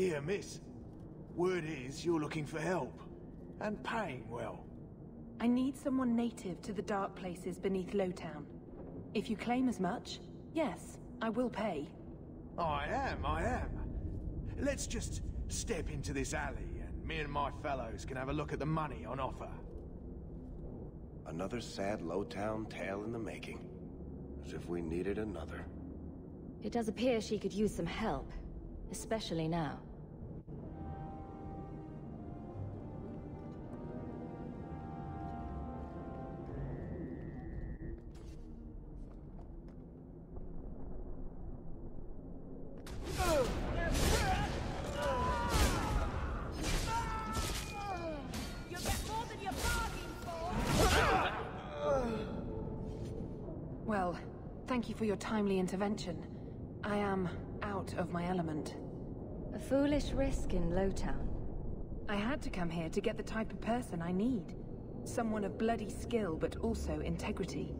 Here, miss. Word is you're looking for help. And paying well. I need someone native to the dark places beneath Lowtown. If you claim as much, yes, I will pay. I am. Let's just step into this alley and me and my fellows can have a look at the money on offer. Another sad Lowtown tale in the making. As if we needed another. It does appear she could use some help, especially now. Well, thank you for your timely intervention. I am out of my element. A foolish risk in Lowtown. I had to come here to get the type of person I need. Someone of bloody skill, but also integrity.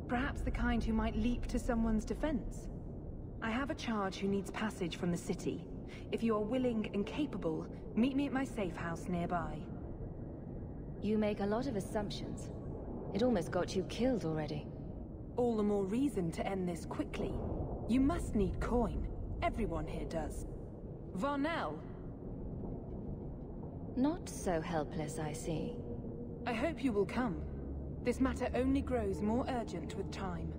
Perhaps the kind who might leap to someone's defense. I have a charge who needs passage from the city. If you are willing and capable, meet me at my safe house nearby. You make a lot of assumptions. It almost got you killed already. All the more reason to end this quickly. You must need coin. Everyone here does. Varnell! Not so helpless, I see. I hope you will come. This matter only grows more urgent with time.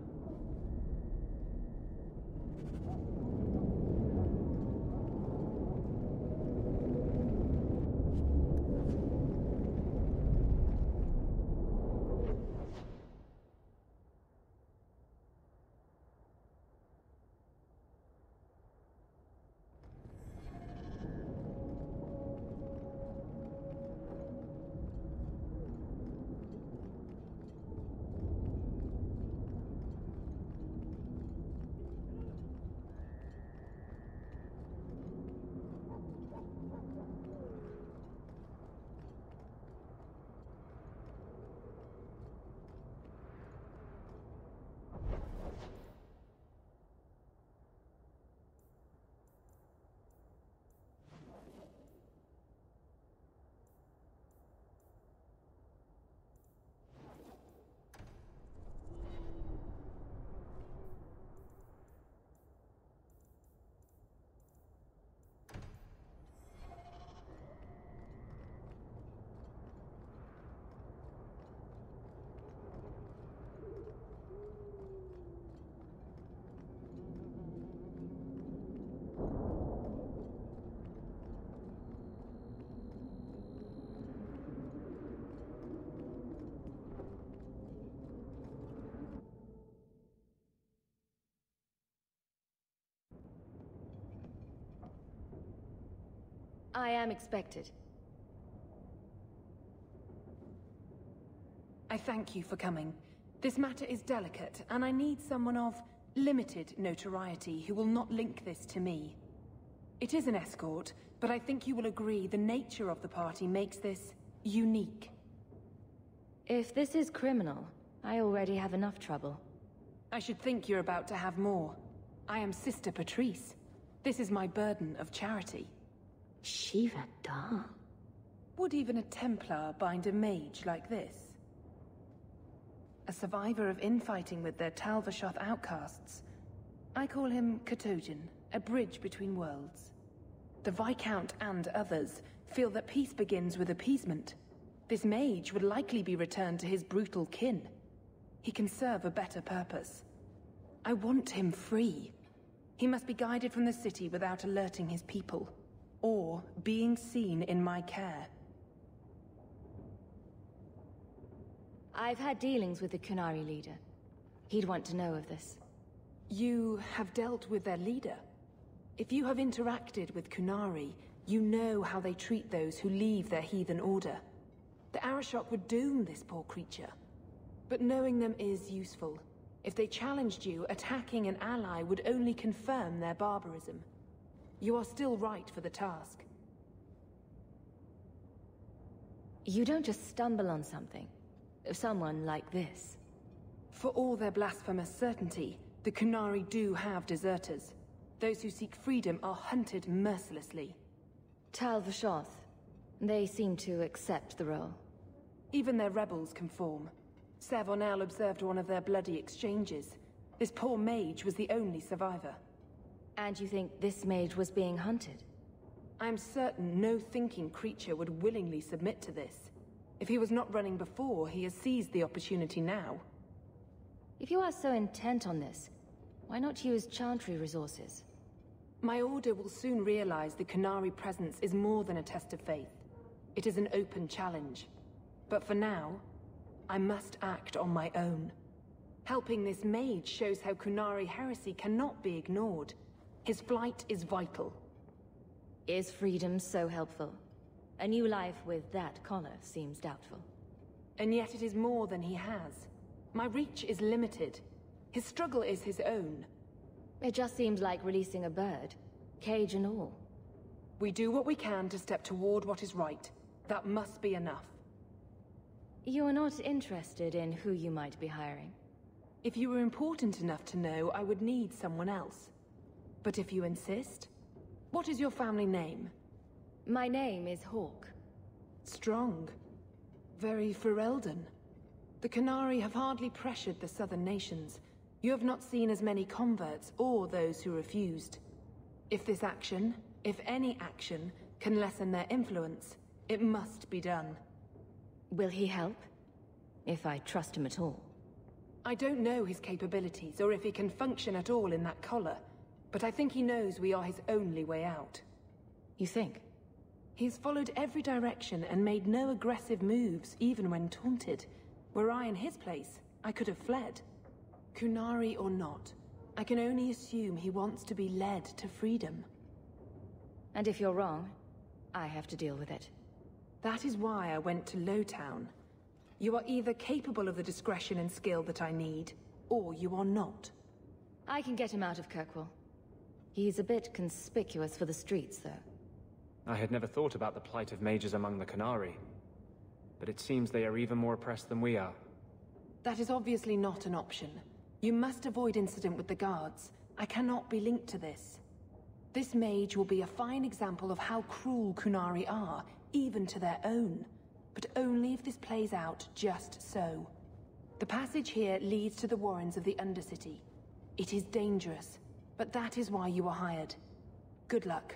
I am expected. I thank you for coming. This matter is delicate, and I need someone of limited notoriety who will not link this to me. It is an escort, but I think you will agree the nature of the party makes this unique. If this is criminal, I already have enough trouble. I should think you're about to have more. I am Sister Patrice. This is my burden of charity. Shiva Da. Would even a Templar bind a mage like this? A survivor of infighting with their Tal Vashoth outcasts. I call him Katojan, a bridge between worlds. The Viscount and others feel that peace begins with appeasement. This mage would likely be returned to his brutal kin. He can serve a better purpose. I want him free. He must be guided from the city without alerting his people. Or being seen in my care. I've had dealings with the Kunari leader. He'd want to know of this. You have dealt with their leader? If you have interacted with Kunari, you know how they treat those who leave their heathen order. The Arishok would doom this poor creature. But knowing them is useful. If they challenged you, attacking an ally would only confirm their barbarism. You are still right for the task. You don't just stumble on something. Someone like this. For all their blasphemous certainty, the Kunari do have deserters. Those who seek freedom are hunted mercilessly. Tal Vashoth. They seem to accept the role. Even their rebels conform. Savonel observed one of their bloody exchanges. This poor mage was the only survivor. And you think this mage was being hunted? I'm certain no thinking creature would willingly submit to this. If he was not running before, he has seized the opportunity now. If you are so intent on this, why not use Chantry resources? My order will soon realize the Qunari presence is more than a test of faith. It is an open challenge. But for now, I must act on my own. Helping this mage shows how Qunari heresy cannot be ignored. His flight is vital. Is freedom so helpful? A new life with that collar seems doubtful. And yet it is more than he has. My reach is limited. His struggle is his own. It just seems like releasing a bird, cage and all. We do what we can to step toward what is right. That must be enough. You are not interested in who you might be hiring? If you were important enough to know, I would need someone else. But if you insist, what is your family name? My name is Hawke. Strong. Very Ferelden. The Qunari have hardly pressured the southern nations. You have not seen as many converts or those who refused. If this action, if any action, can lessen their influence, it must be done. Will he help? If I trust him at all. I don't know his capabilities, or if he can function at all in that collar, but I think he knows we are his only way out. You think? He's followed every direction and made no aggressive moves, even when taunted. Were I in his place, I could have fled. Qunari or not, I can only assume he wants to be led to freedom. And if you're wrong, I have to deal with it. That is why I went to Lowtown. You are either capable of the discretion and skill that I need, or you are not. I can get him out of Kirkwall. He's a bit conspicuous for the streets, though. I had never thought about the plight of mages among the Qunari. But it seems they are even more oppressed than we are. That is obviously not an option. You must avoid incident with the guards. I cannot be linked to this. This mage will be a fine example of how cruel Qunari are, even to their own. But only if this plays out just so. The passage here leads to the warrens of the Undercity. It is dangerous, but that is why you are hired. Good luck.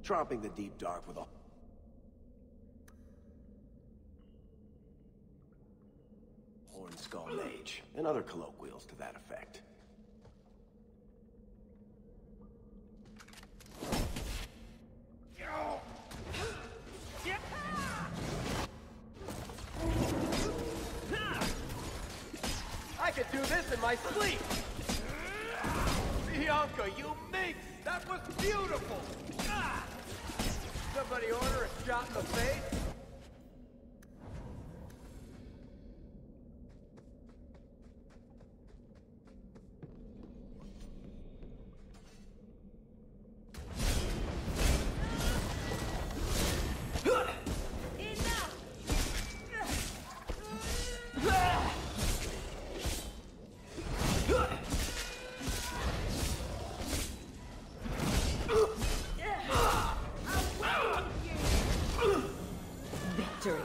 Tromping the deep dark with a horn skull mage, and other colloquials to that effect. I could do this in my sleep! Bianca, you minx! That was beautiful! Somebody order a shot in the face? Victory.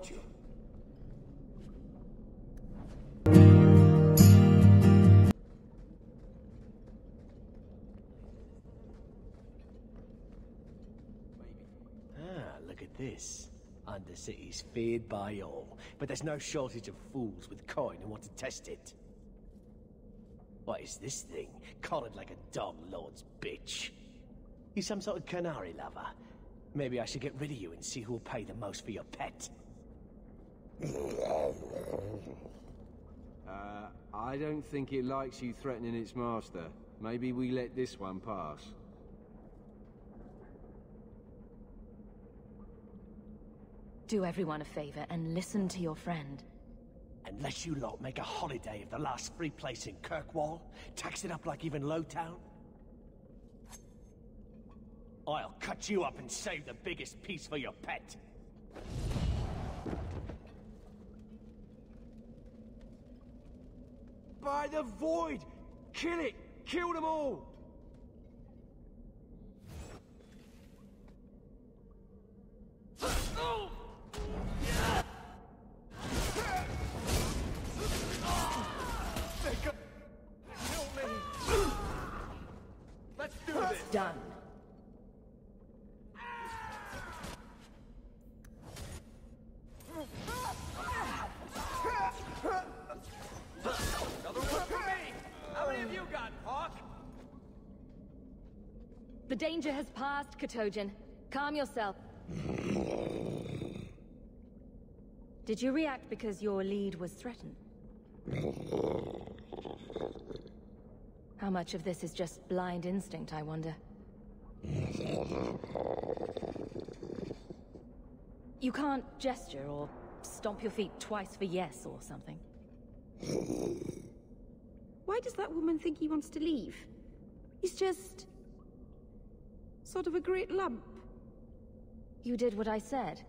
won't you? Look at this. Undercity's feared by all, but there's no shortage of fools with coin who want to test it. What is this thing? Collared like a dog lord's bitch. You some sort of canary lover? Maybe I should get rid of you and see who'll pay the most for your pet. I don't think it likes you threatening its master. Maybe we let this one pass. Do everyone a favor and listen to your friend. Unless you lot make a holiday of the last free place in Kirkwall, tax it up like even Lowtown, I'll cut you up and save the biggest piece for your pet. By the Void! Kill it! Kill them all! Let's do this! Done. Another one for me! How many of you got, Hawk? The danger has passed, Kotojin. Calm yourself. Did you react because your lead was threatened? How much of this is just blind instinct, I wonder? You can't gesture or stomp your feet twice for yes or something. Why does that woman think he wants to leave? He's just... sort of a great lump. You did what I said.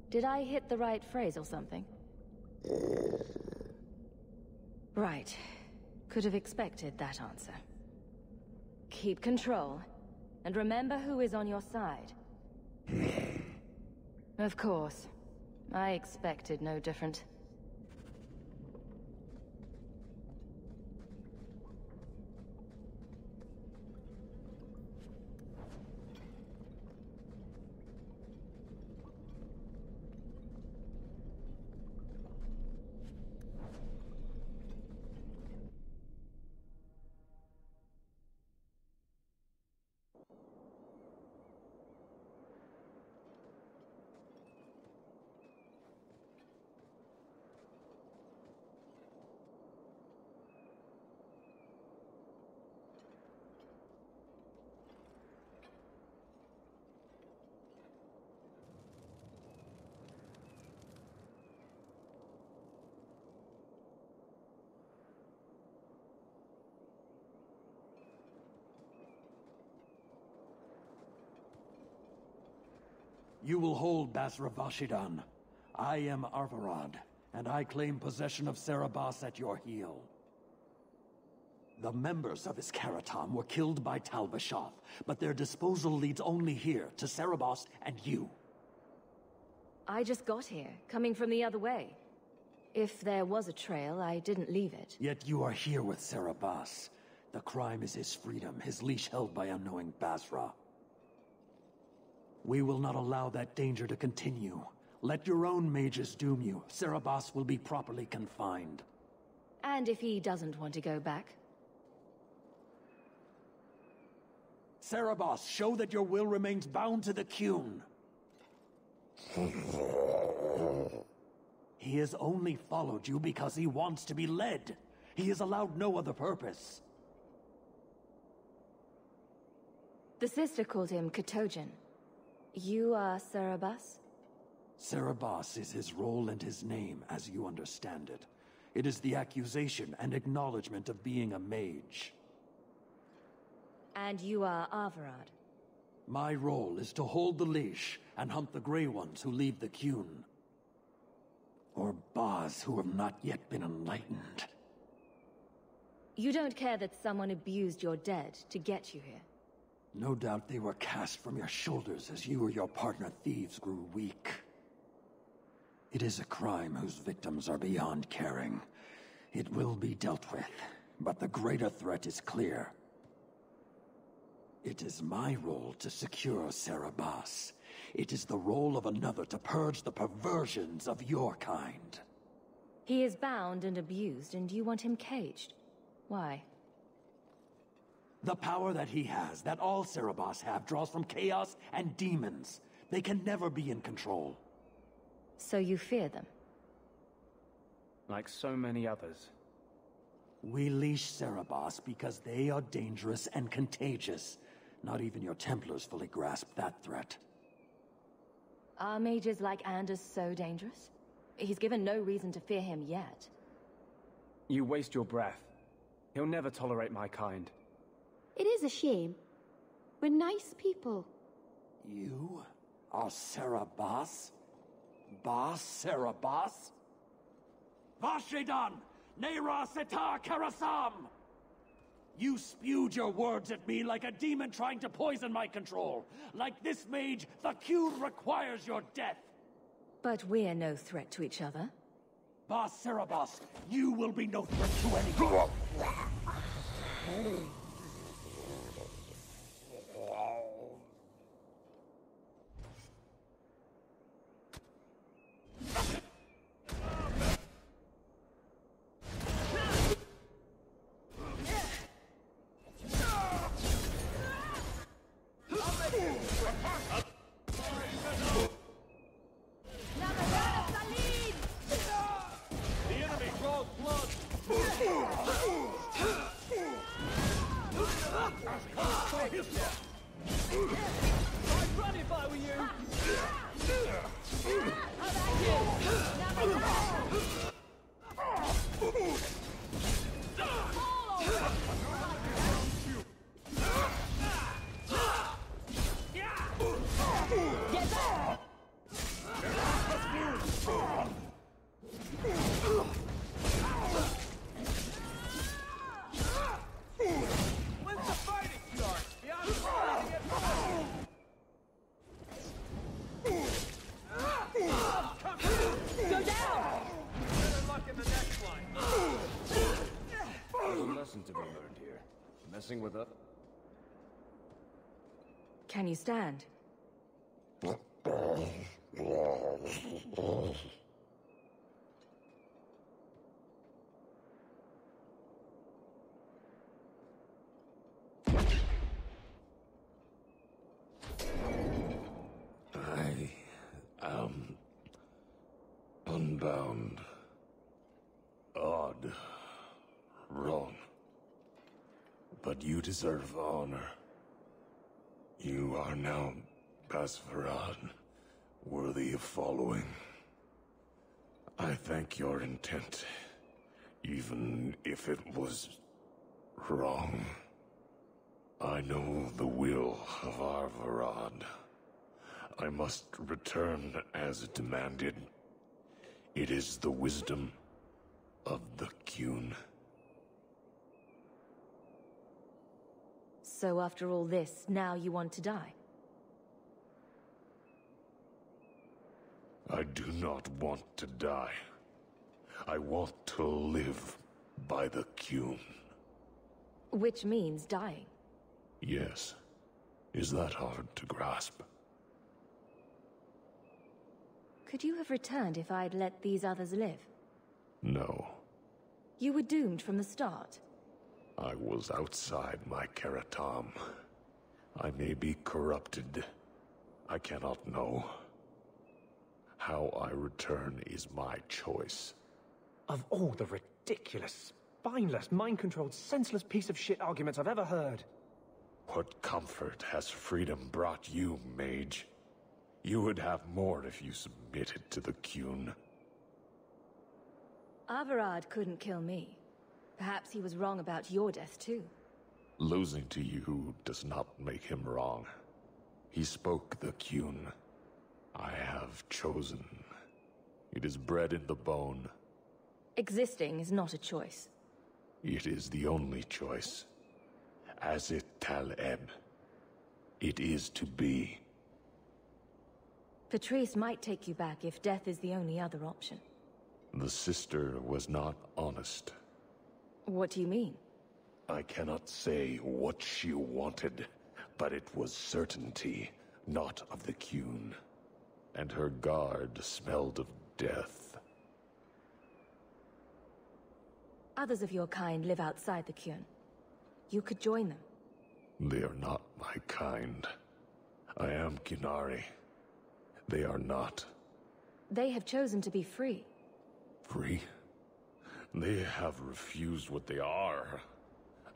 Did I hit the right phrase or something? Right. Could have expected that answer. Keep control, and remember who is on your side. Of course. I expected no different. You will hold Basra Vashidan. I am Arvarad, and I claim possession of Serabas at your heel. The members of Iskaratam were killed by Tal Vashoth, but their disposal leads only here, to Serabas and you. I just got here, coming from the other way. If there was a trail, I didn't leave it. Yet you are here with Serabas. The crime is his freedom, his leash held by unknowing Basra. We will not allow that danger to continue. Let your own mages doom you. Serabas will be properly confined. And if he doesn't want to go back? Serabas, show that your will remains bound to the Qun. He has only followed you because he wants to be led. He has allowed no other purpose. The sister called him Kotojin. You are Serabas? Serabas is his role and his name, as you understand it. It is the accusation and acknowledgement of being a mage. And you are Arvarad? My role is to hold the leash and hunt the Grey Ones who leave the Qun. Or Baz who have not yet been enlightened. You don't care that someone abused your dead to get you here? No doubt they were cast from your shoulders as you or your partner thieves grew weak. It is a crime whose victims are beyond caring. It will be dealt with, but the greater threat is clear. It is my role to secure Serabas. It is the role of another to purge the perversions of your kind. He is bound and abused, and you want him caged. Why? The power that he has, that all Serabas have, draws from chaos and demons. They can never be in control. So you fear them? Like so many others. We leash Serabas because they are dangerous and contagious. Not even your Templars fully grasp that threat. Are mages like Anders so dangerous? He's given no reason to fear him yet. You waste your breath. He'll never tolerate my kind. It is a shame. We're nice people. You are Serabas? Bas Serabas? Vashedan! Nera Setar Karasam! You spewed your words at me like a demon trying to poison my control. Like this mage, the Qun requires your death. But we're no threat to each other. Bas Serabas, you will be no threat to anyone. Messing with us? Can you stand? I am unbound. Odd. Wrong. But you deserve honor. You are now Basvarad, worthy of following. I thank your intent, even if it was wrong. I know the will of Arvarad. I must return as demanded. It is the wisdom of the Qun. So after all this, now you want to die? I do not want to die. I want to live by the Qun. Which means dying. Yes. Is that hard to grasp? Could you have returned if I'd let these others live? No. You were doomed from the start. I was outside my Karatam. I may be corrupted. I cannot know. How I return is my choice. Of all the ridiculous, spineless, mind-controlled, senseless piece of shit arguments I've ever heard. What comfort has freedom brought you, mage? You would have more if you submitted to the Qun. Arvarad couldn't kill me. Perhaps he was wrong about your death, too. Losing to you does not make him wrong. He spoke the Qun. I have chosen. It is bred in the bone. Existing is not a choice. It is the only choice. As it Taleb. It is to be. Patrice might take you back if death is the only other option. The sister was not honest. What do you mean? I cannot say what she wanted, but it was certainty, not of the Qun. And her guard smelled of death. Others of your kind live outside the Qun. You could join them. They are not my kind. I am Qunari. They are not. They have chosen to be free. Free? They have refused what they are.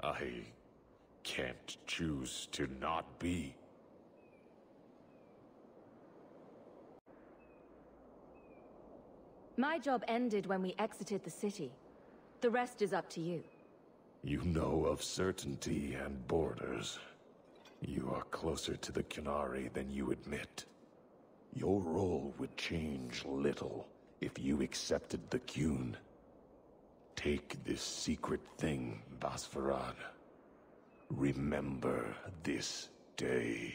I can't choose to not be. My job ended when we exited the city. The rest is up to you. You know of certainty and borders. You are closer to the Qunari than you admit. Your role would change little if you accepted the Qun. Take this secret thing, Basfarad. Remember this day.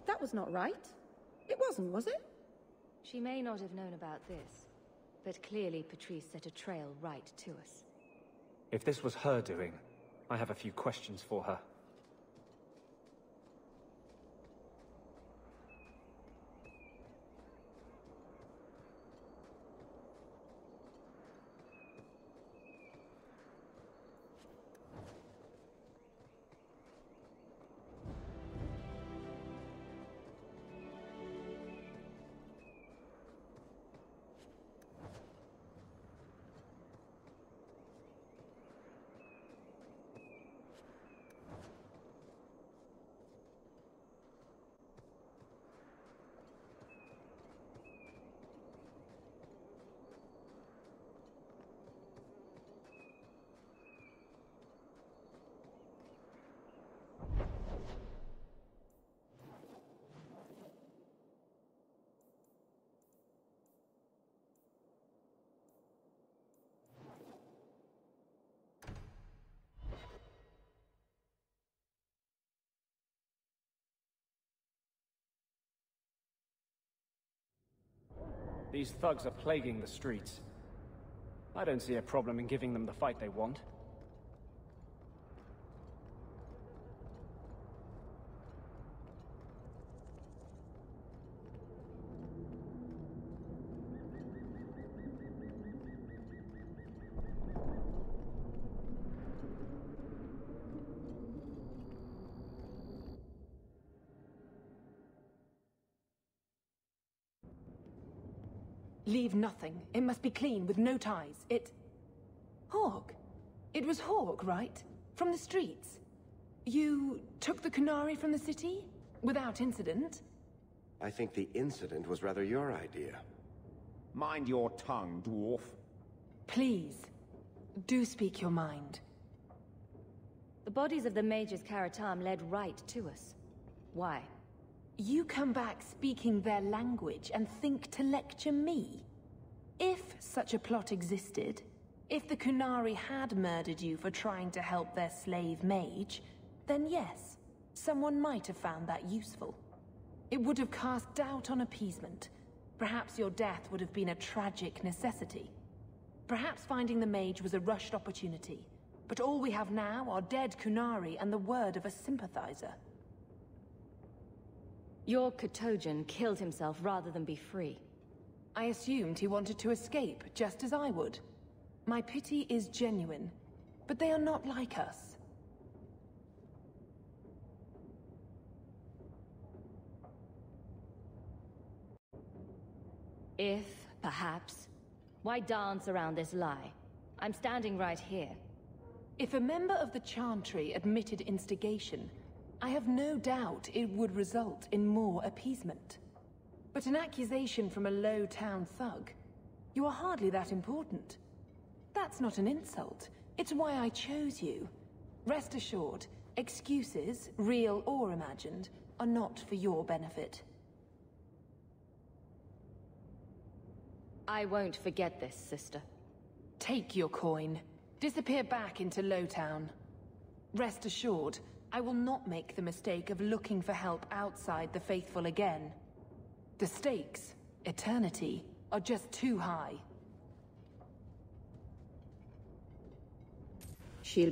That was not right. It wasn't, was it? She may not have known about this, but clearly Patrice set a trail right to us. If this was her doing, I have a few questions for her. These thugs are plaguing the streets. I don't see a problem in giving them the fight they want. Leave nothing. It must be clean, with no ties. Hawke. It was Hawke, right? From the streets. You took the Qunari from the city? Without incident? I think the incident was rather your idea. Mind your tongue, dwarf. Please, do speak your mind. The bodies of the mages Karatam led right to us. Why? You come back speaking their language and think to lecture me? If such a plot existed, if the Qunari had murdered you for trying to help their slave mage, then yes, someone might have found that useful. It would have cast doubt on appeasement. Perhaps your death would have been a tragic necessity. Perhaps finding the mage was a rushed opportunity. But all we have now are dead Qunari and the word of a sympathizer. Your Katojan killed himself rather than be free. I assumed he wanted to escape, just as I would. My pity is genuine, but they are not like us. If, perhaps, why dance around this lie? I'm standing right here. If a member of the Chantry admitted instigation, I have no doubt it would result in more appeasement. But an accusation from a low-town thug? You are hardly that important. That's not an insult. It's why I chose you. Rest assured, Excuses, real or imagined, are not for your benefit. I won't forget this, sister. Take your coin. Disappear back into Lowtown. Rest assured, I will not make the mistake of looking for help outside the Faithful again. The stakes, eternity, are just too high. She'll